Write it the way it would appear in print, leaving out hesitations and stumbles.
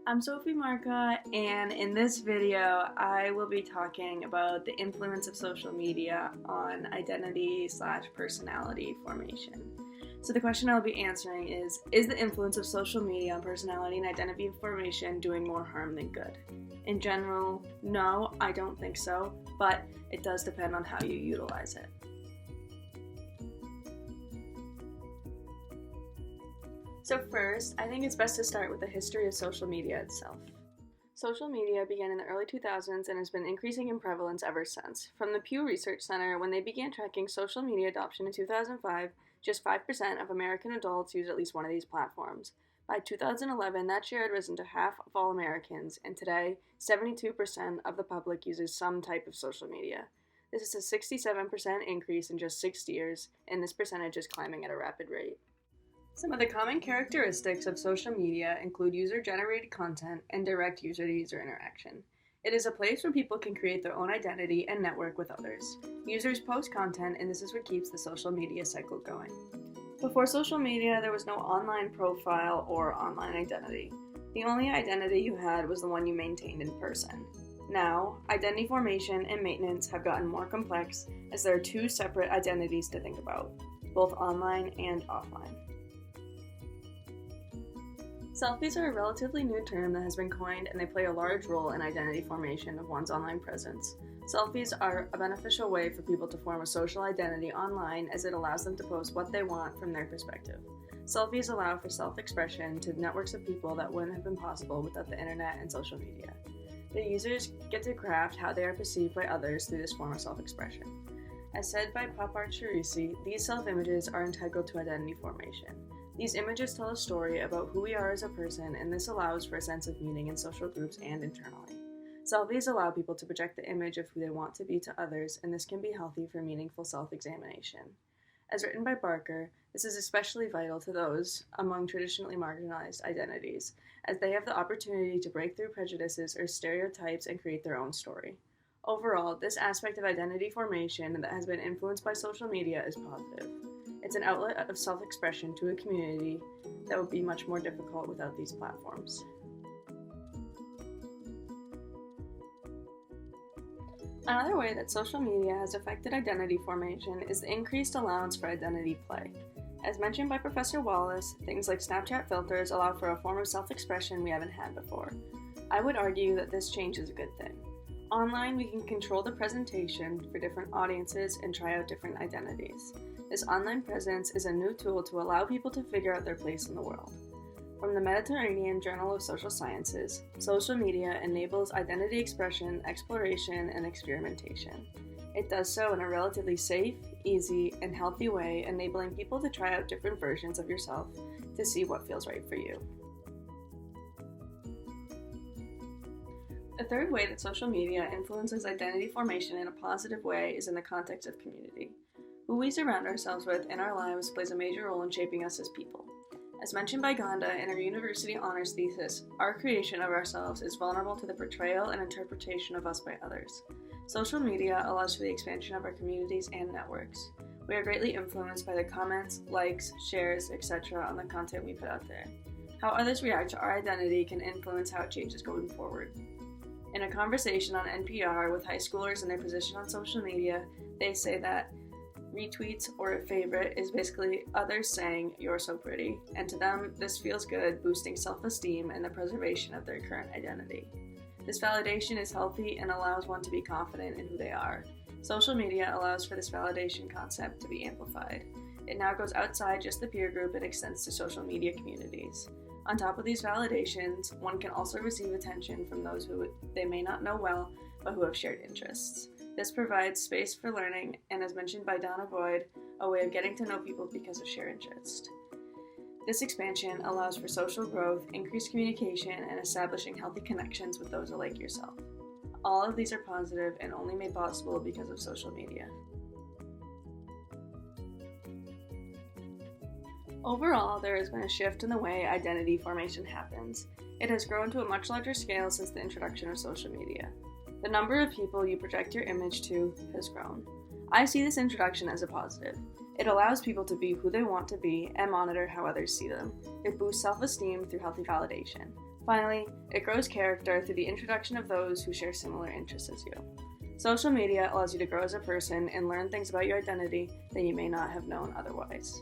I'm Sophie Marcotte, and in this video, I will be talking about the influence of social media on identity/personality formation. So the question I'll be answering is the influence of social media on personality and identity formation doing more harm than good? In general, no, I don't think so, but it does depend on how you utilize it. So first, I think it's best to start with the history of social media itself. Social media began in the early 2000s and has been increasing in prevalence ever since. From the Pew Research Center, when they began tracking social media adoption in 2005, just 5% of American adults use at least one of these platforms. By 2011, that share had risen to half of all Americans, and today, 72% of the public uses some type of social media. This is a 67% increase in just 6 years, and this percentage is climbing at a rapid rate. Some of the common characteristics of social media include user-generated content and direct user-to-user interaction. It is a place where people can create their own identity and network with others. Users post content, and this is what keeps the social media cycle going. Before social media, there was no online profile or online identity. The only identity you had was the one you maintained in person. Now, identity formation and maintenance have gotten more complex as there are two separate identities to think about, both online and offline. Selfies are a relatively new term that has been coined, and they play a large role in identity formation of one's online presence. Selfies are a beneficial way for people to form a social identity online, as it allows them to post what they want from their perspective. Selfies allow for self-expression to networks of people that wouldn't have been possible without the internet and social media. The users get to craft how they are perceived by others through this form of self-expression. As said by Pop Art Charisi, these self-images are integral to identity formation. These images tell a story about who we are as a person, and this allows for a sense of meaning in social groups and internally. Selfies allow people to project the image of who they want to be to others, and this can be healthy for meaningful self-examination. As written by Barker, this is especially vital to those among traditionally marginalized identities, as they have the opportunity to break through prejudices or stereotypes and create their own story. Overall, this aspect of identity formation that has been influenced by social media is positive. It's an outlet of self-expression to a community that would be much more difficult without these platforms. Another way that social media has affected identity formation is the increased allowance for identity play. As mentioned by Professor Wallace, things like Snapchat filters allow for a form of self-expression we haven't had before. I would argue that this change is a good thing. Online, we can control the presentation for different audiences and try out different identities. This online presence is a new tool to allow people to figure out their place in the world. From the Mediterranean Journal of Social Sciences, social media enables identity expression, exploration, and experimentation. It does so in a relatively safe, easy, and healthy way, enabling people to try out different versions of yourself to see what feels right for you. The third way that social media influences identity formation in a positive way is in the context of community. Who we surround ourselves with in our lives plays a major role in shaping us as people. As mentioned by Gonda in her university honors thesis, our creation of ourselves is vulnerable to the portrayal and interpretation of us by others. Social media allows for the expansion of our communities and networks. We are greatly influenced by the comments, likes, shares, etc. on the content we put out there. How others react to our identity can influence how it changes going forward. In a conversation on NPR with high schoolers and their position on social media, they say that retweets or a favorite is basically others saying, "You're so pretty," and to them, this feels good, boosting self-esteem and the preservation of their current identity. This validation is healthy and allows one to be confident in who they are. Social media allows for this validation concept to be amplified. It now goes outside just the peer group and extends to social media communities. On top of these validations, one can also receive attention from those who they may not know well, but who have shared interests. This provides space for learning, and as mentioned by Donna Boyd, a way of getting to know people because of shared interest. This expansion allows for social growth, increased communication, and establishing healthy connections with those like yourself. All of these are positive and only made possible because of social media. Overall, there has been a shift in the way identity formation happens. It has grown to a much larger scale since the introduction of social media. The number of people you project your image to has grown. I see this introduction as a positive. It allows people to be who they want to be and monitor how others see them. It boosts self-esteem through healthy validation. Finally, it grows character through the introduction of those who share similar interests as you. Social media allows you to grow as a person and learn things about your identity that you may not have known otherwise.